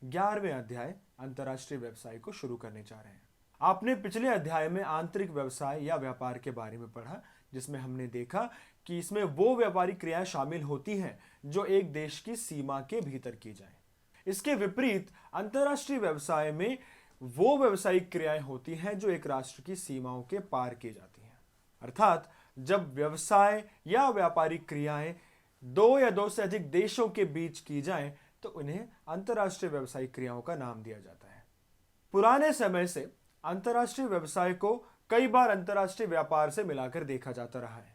11वें अध्याय अंतर्राष्ट्रीय व्यवसाय को शुरू करने जा रहे हैं। आपने पिछले अध्याय में आंतरिक व्यवसाय या व्यापार के बारे में पढ़ा, जिसमें हमने देखा कि इसमें वो व्यापारिक क्रियाएं शामिल होती हैं जो एक देश की सीमा के भीतर की जाए। इसके विपरीत अंतर्राष्ट्रीय व्यवसाय में वो व्यावसायिक क्रियाएं होती हैं जो एक राष्ट्र की सीमाओं के पार की जाती हैं। अर्थात जब व्यवसाय या व्यापारिक क्रियाएं दो या दो से अधिक देशों के बीच की जाएं तो उन्हें अंतर्राष्ट्रीय व्यावसायिक क्रियाओं का नाम दिया जाता है। पुराने समय से अंतर्राष्ट्रीय व्यवसाय को कई बार अंतर्राष्ट्रीय व्यापार से मिलाकर देखा जाता रहा है,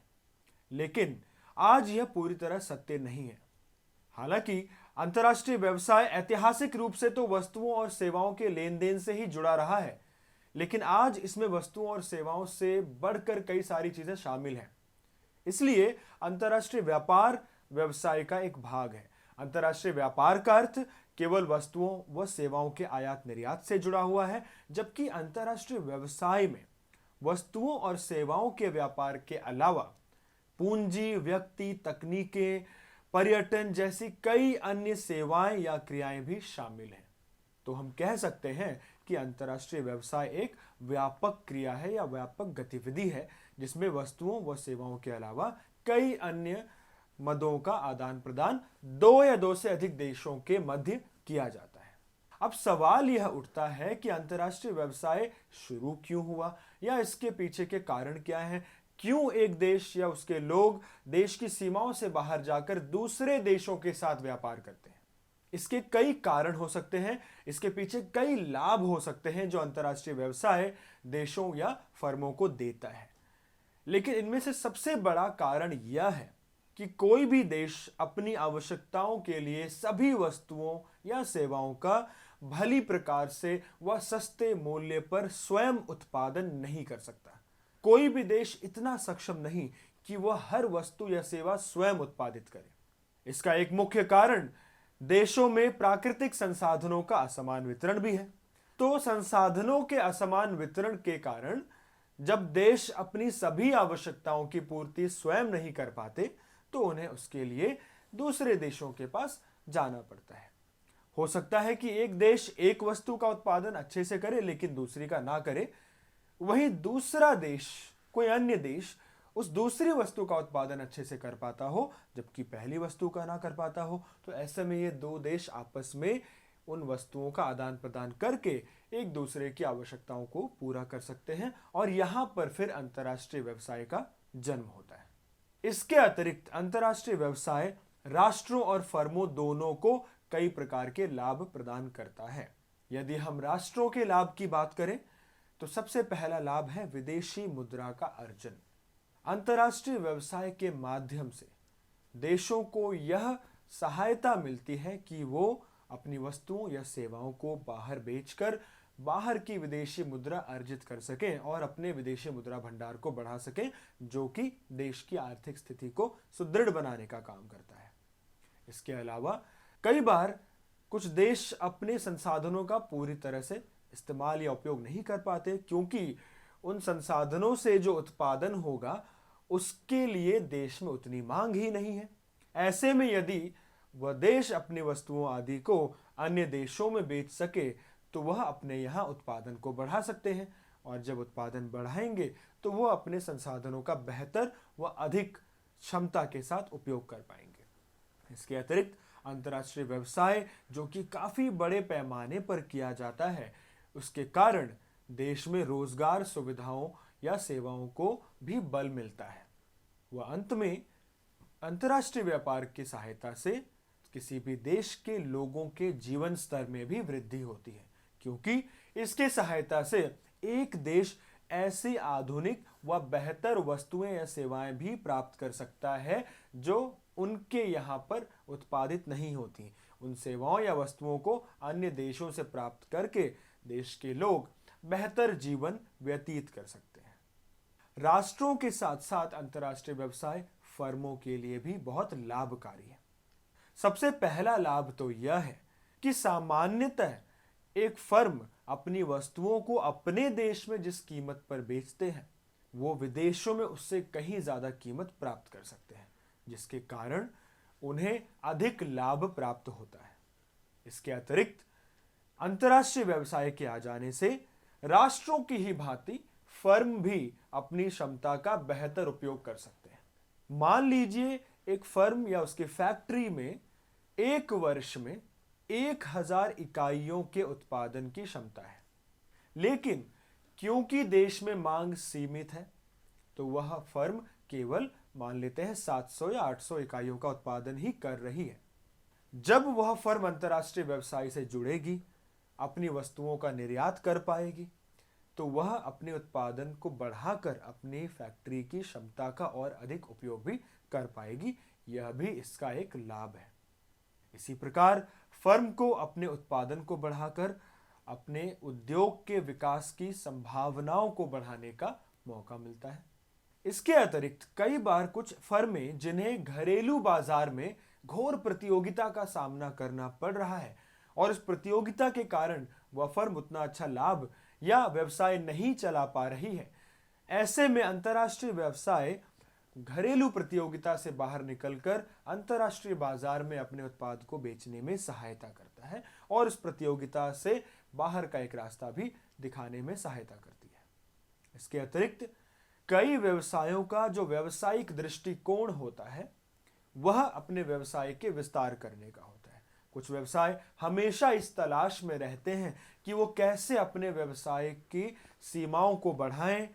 लेकिन आज यह पूरी तरह सत्य नहीं है। हालांकि अंतर्राष्ट्रीय व्यवसाय ऐतिहासिक रूप से तो वस्तुओं और सेवाओं के लेन देन से ही जुड़ा रहा है, लेकिन आज इसमें वस्तुओं और सेवाओं से बढ़कर कई सारी चीजें शामिल हैं। इसलिए अंतर्राष्ट्रीय व्यापार व्यवसाय का एक भाग है। अंतर्राष्ट्रीय व्यापार का अर्थ केवल वस्तुओं व सेवाओं के आयात निर्यात से जुड़ा हुआ है, जबकि अंतर्राष्ट्रीय व्यवसाय में वस्तुओं और सेवाओं के व्यापार के अलावा पूंजी, व्यक्ति, तकनीकें, पर्यटन जैसी कई अन्य सेवाएं या क्रियाएं भी शामिल हैं। तो हम कह सकते हैं कि अंतर्राष्ट्रीय व्यवसाय एक व्यापक क्रिया है या व्यापक गतिविधि है, जिसमें वस्तुओं व सेवाओं के अलावा कई अन्य मदों का आदान प्रदान दो या दो से अधिक देशों के मध्य किया जाता है। अब सवाल यह उठता है कि अंतर्राष्ट्रीय व्यवसाय शुरू क्यों हुआ या इसके पीछे के कारण क्या हैं? क्यों एक देश या उसके लोग देश की सीमाओं से बाहर जाकर दूसरे देशों के साथ व्यापार करते हैं? इसके कई कारण हो सकते हैं, इसके पीछे कई लाभ हो सकते हैं जो अंतर्राष्ट्रीय व्यवसाय देशों या फर्मों को देता है। लेकिन इनमें से सबसे बड़ा कारण यह है कि कोई भी देश अपनी आवश्यकताओं के लिए सभी वस्तुओं या सेवाओं का भली प्रकार से व सस्ते मूल्य पर स्वयं उत्पादन नहीं कर सकता। कोई भी देश इतना सक्षम नहीं कि वह हर वस्तु या सेवा स्वयं उत्पादित करे। इसका एक मुख्य कारण देशों में प्राकृतिक संसाधनों का असमान वितरण भी है। तो संसाधनों के असमान वितरण के कारण जब देश अपनी सभी आवश्यकताओं की पूर्ति स्वयं नहीं कर पाते तो उन्हें उसके लिए दूसरे देशों के पास जाना पड़ता है। हो सकता है कि एक देश एक वस्तु का उत्पादन अच्छे से करे लेकिन दूसरी का ना करे, वहीं दूसरा देश, कोई अन्य देश उस दूसरी वस्तु का उत्पादन अच्छे से कर पाता हो जबकि पहली वस्तु का ना कर पाता हो। तो ऐसे में ये दो देश आपस में उन वस्तुओं का आदान प्रदान करके एक दूसरे की आवश्यकताओं को पूरा कर सकते हैं और यहां पर फिर अंतर्राष्ट्रीय व्यवसाय का जन्म होता है। इसके अतिरिक्त अंतर्राष्ट्रीय व्यवसाय राष्ट्रों और फर्मों दोनों को कई प्रकार के लाभ प्रदान करता है। यदि हम राष्ट्रों के लाभ की बात करें तो सबसे पहला लाभ है विदेशी मुद्रा का अर्जन। अंतर्राष्ट्रीय व्यवसाय के माध्यम से देशों को यह सहायता मिलती है कि वो अपनी वस्तुओं या सेवाओं को बाहर बेचकर बाहर की विदेशी मुद्रा अर्जित कर सकें और अपने विदेशी मुद्रा भंडार को बढ़ा सकें, जो कि देश की आर्थिक स्थिति को सुदृढ़ बनाने का काम करता है। इसके अलावा कई बार कुछ देश अपने संसाधनों का पूरी तरह से इस्तेमाल या उपयोग नहीं कर पाते, क्योंकि उन संसाधनों से जो उत्पादन होगा उसके लिए देश में उतनी मांग ही नहीं है। ऐसे में यदि वह देश अपनी वस्तुओं आदि को अन्य देशों में बेच सके तो वह अपने यहाँ उत्पादन को बढ़ा सकते हैं, और जब उत्पादन बढ़ाएंगे तो वह अपने संसाधनों का बेहतर व अधिक क्षमता के साथ उपयोग कर पाएंगे। इसके अतिरिक्त अंतर्राष्ट्रीय व्यवसाय जो कि काफी बड़े पैमाने पर किया जाता है, उसके कारण देश में रोजगार सुविधाओं या सेवाओं को भी बल मिलता है। वह अंत में अंतर्राष्ट्रीय व्यापार की सहायता से किसी भी देश के लोगों के जीवन स्तर में भी वृद्धि होती है, क्योंकि इसके सहायता से एक देश ऐसी आधुनिक व बेहतर वस्तुएं या सेवाएं भी प्राप्त कर सकता है जो उनके यहाँ पर उत्पादित नहीं होती। उन सेवाओं या वस्तुओं को अन्य देशों से प्राप्त करके देश के लोग बेहतर जीवन व्यतीत कर सकते हैं। राष्ट्रों के साथ साथ अंतर्राष्ट्रीय व्यवसाय फर्मों के लिए भी बहुत लाभकारी है। सबसे पहला लाभ तो यह है कि सामान्यतः एक फर्म अपनी वस्तुओं को अपने देश में जिस कीमत पर बेचते हैं वो विदेशों में उससे कहीं ज्यादा कीमत प्राप्त कर सकते हैं, जिसके कारण उन्हें अधिक लाभ प्राप्त होता है। इसके अतिरिक्त अंतर्राष्ट्रीय व्यवसाय के आ जाने से राष्ट्रों की ही भांति फर्म भी अपनी क्षमता का बेहतर उपयोग कर सकते हैं। मान लीजिए एक फर्म या उसकी फैक्ट्री में एक वर्ष में 1000 इकाइयों के उत्पादन की क्षमता है, लेकिन क्योंकि देश में मांग सीमित है तो वह फर्म केवल मान लेते हैं 700 या 800 इकाइयों का उत्पादन ही कर रही है। जब वह फर्म अंतर्राष्ट्रीय व्यवसाय से जुड़ेगी, अपनी वस्तुओं का निर्यात कर पाएगी, तो वह अपने उत्पादन को बढ़ाकर अपनी फैक्ट्री की क्षमता का और अधिक उपयोग भी कर पाएगी। यह भी इसका एक लाभ है। इसी प्रकार फर्म को अपने उत्पादन को बढ़ाकर अपने उद्योग के विकास की संभावनाओं को बढ़ाने का मौका मिलता है। इसके अतिरिक्त कई बार कुछ फर्में जिन्हें घरेलू बाजार में घोर प्रतियोगिता का सामना करना पड़ रहा है और इस प्रतियोगिता के कारण वह फर्म उतना अच्छा लाभ या व्यवसाय नहीं चला पा रही है, ऐसे में अंतर्राष्ट्रीय व्यवसाय घरेलू प्रतियोगिता से बाहर निकलकर अंतर्राष्ट्रीय बाजार में अपने उत्पाद को बेचने में सहायता करता है और इस प्रतियोगिता से बाहर का एक रास्ता भी दिखाने में सहायता करती है। इसके अतिरिक्त कई व्यवसायों का जो व्यावसायिक दृष्टिकोण होता है वह अपने व्यवसाय के विस्तार करने का होता है। कुछ व्यवसाय हमेशा इस तलाश में रहते हैं कि वो कैसे अपने व्यवसाय की सीमाओं को बढ़ाएं,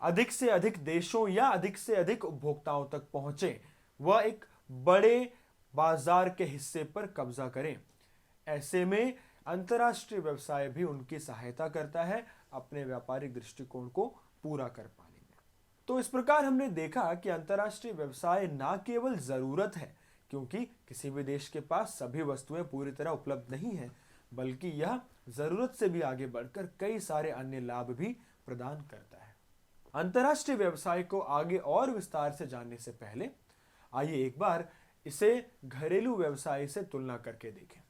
अधिक से अधिक देशों या अधिक से अधिक उपभोक्ताओं तक पहुंचे, वह एक बड़े बाजार के हिस्से पर कब्जा करें। ऐसे में अंतर्राष्ट्रीय व्यवसाय भी उनकी सहायता करता है अपने व्यापारिक दृष्टिकोण को पूरा कर पाने में। तो इस प्रकार हमने देखा कि अंतर्राष्ट्रीय व्यवसाय ना केवल जरूरत है, क्योंकि किसी भी देश के पास सभी वस्तुएं पूरी तरह उपलब्ध नहीं है, बल्कि यह जरूरत से भी आगे बढ़कर कई सारे अन्य लाभ भी प्रदान करता है। अंतर्राष्ट्रीय व्यवसाय को आगे और विस्तार से जानने से पहले आइए एक बार इसे घरेलू व्यवसाय से तुलना करके देखें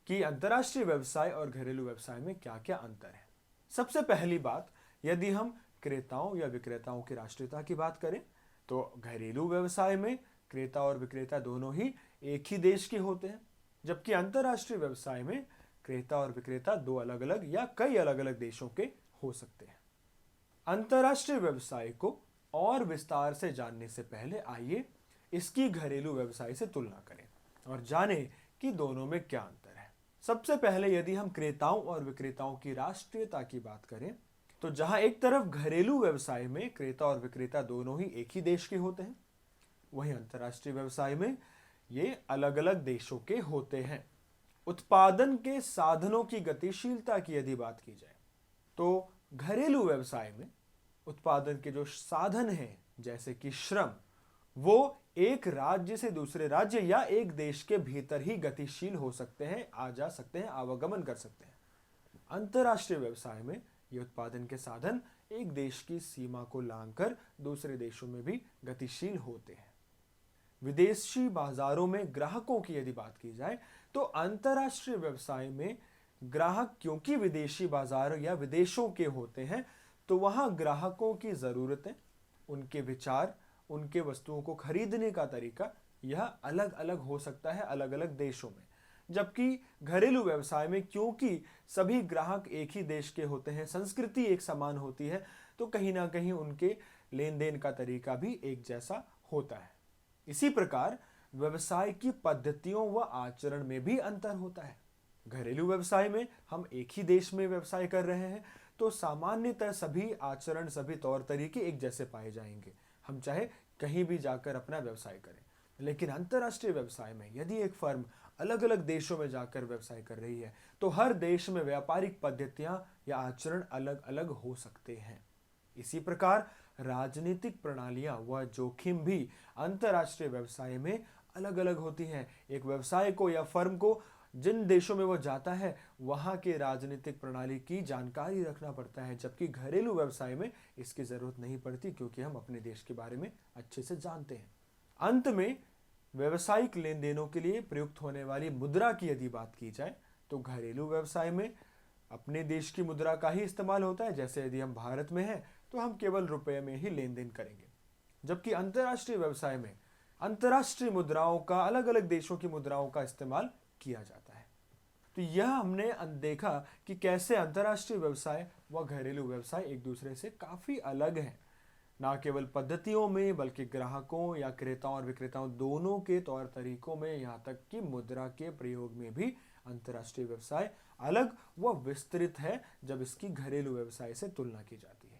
कि अंतर्राष्ट्रीय व्यवसाय और घरेलू व्यवसाय में क्या क्या अंतर है। सबसे पहली बात, यदि हम क्रेताओं या विक्रेताओं की राष्ट्रीयता की बात करें तो घरेलू व्यवसाय में क्रेता और विक्रेता दोनों ही एक ही देश के होते हैं, जबकि अंतर्राष्ट्रीय व्यवसाय में क्रेता और विक्रेता दो अलग अलग या कई अलग अलग देशों के हो सकते हैं। अंतर्राष्ट्रीय व्यवसाय को और विस्तार से जानने से पहले आइए इसकी घरेलू व्यवसाय से तुलना करें और जानें कि दोनों में क्या अंतर है। सबसे पहले यदि हम क्रेताओं और विक्रेताओं की राष्ट्रीयता की बात करें तो जहां एक तरफ घरेलू व्यवसाय में क्रेता और विक्रेता दोनों ही एक ही देश के होते हैं, वहीं अंतर्राष्ट्रीय व्यवसाय में ये अलग अलग देशों के होते हैं। उत्पादन के साधनों की गतिशीलता की यदि बात की जाए तो घरेलू व्यवसाय में उत्पादन के जो साधन हैं जैसे कि श्रम, वो एक राज्य से दूसरे राज्य या एक देश के भीतर ही गतिशील हो सकते हैं, आ जा सकते हैं, आवागमन कर सकते हैं। अंतर्राष्ट्रीय व्यवसाय में ये उत्पादन के साधन एक देश की सीमा को लांघकर दूसरे देशों में भी गतिशील होते हैं। विदेशी बाजारों में ग्राहकों की यदि बात की जाए तो अंतर्राष्ट्रीय व्यवसाय में ग्राहक क्योंकि विदेशी बाजार या विदेशों के होते हैं तो वहां ग्राहकों की जरूरतें, उनके विचार, उनके वस्तुओं को खरीदने का तरीका यह अलग अलग हो सकता है अलग अलग देशों में। जबकि घरेलू व्यवसाय में क्योंकि सभी ग्राहक एक ही देश के होते हैं, संस्कृति एक समान होती है, तो कहीं ना कहीं उनके लेन देन का तरीका भी एक जैसा होता है। इसी प्रकार व्यवसाय की पद्धतियों व आचरण में भी अंतर होता है। घरेलू व्यवसाय में हम एक ही देश में व्यवसाय कर रहे हैं तो सामान्यतः सभी आचरण, सभी तौर तरीके एक जैसे पाए जाएंगे, हम चाहे कहीं भी जाकर अपना व्यवसाय करें। लेकिन अंतर्राष्ट्रीय व्यवसाय में यदि एक फर्म अलग अलग देशों में जाकर व्यवसाय कर रही है तो हर देश में व्यापारिक पद्धतियां या आचरण अलग अलग हो सकते हैं। इसी प्रकार राजनीतिक प्रणालियां व जोखिम भी अंतर्राष्ट्रीय व्यवसाय में अलग अलग होती हैं। एक व्यवसाय को या फर्म को जिन देशों में वो जाता है वहां के राजनीतिक प्रणाली की जानकारी रखना पड़ता है, जबकि घरेलू व्यवसाय में इसकी जरूरत नहीं पड़ती क्योंकि हम अपने देश के बारे में अच्छे से जानते हैं। अंत में व्यवसायिक लेन देनों के लिए प्रयुक्त होने वाली मुद्रा की यदि बात की जाए तो घरेलू व्यवसाय में अपने देश की मुद्रा का ही इस्तेमाल होता है। जैसे यदि हम भारत में हैं तो हम केवल रुपए में ही लेन देन करेंगे, जबकि अंतर्राष्ट्रीय व्यवसाय में अंतर्राष्ट्रीय मुद्राओं का, अलग अलग देशों की मुद्राओं का इस्तेमाल किया जाता है। तो यह हमने देखा कि कैसे अंतर्राष्ट्रीय व्यवसाय व घरेलू व्यवसाय एक दूसरे से काफ़ी अलग हैं। ना केवल पद्धतियों में बल्कि ग्राहकों या क्रेताओं और विक्रेताओं दोनों के तौर तरीकों में, यहाँ तक कि मुद्रा के प्रयोग में भी अंतर्राष्ट्रीय व्यवसाय अलग व विस्तृत है जब इसकी घरेलू व्यवसाय से तुलना की जाती है।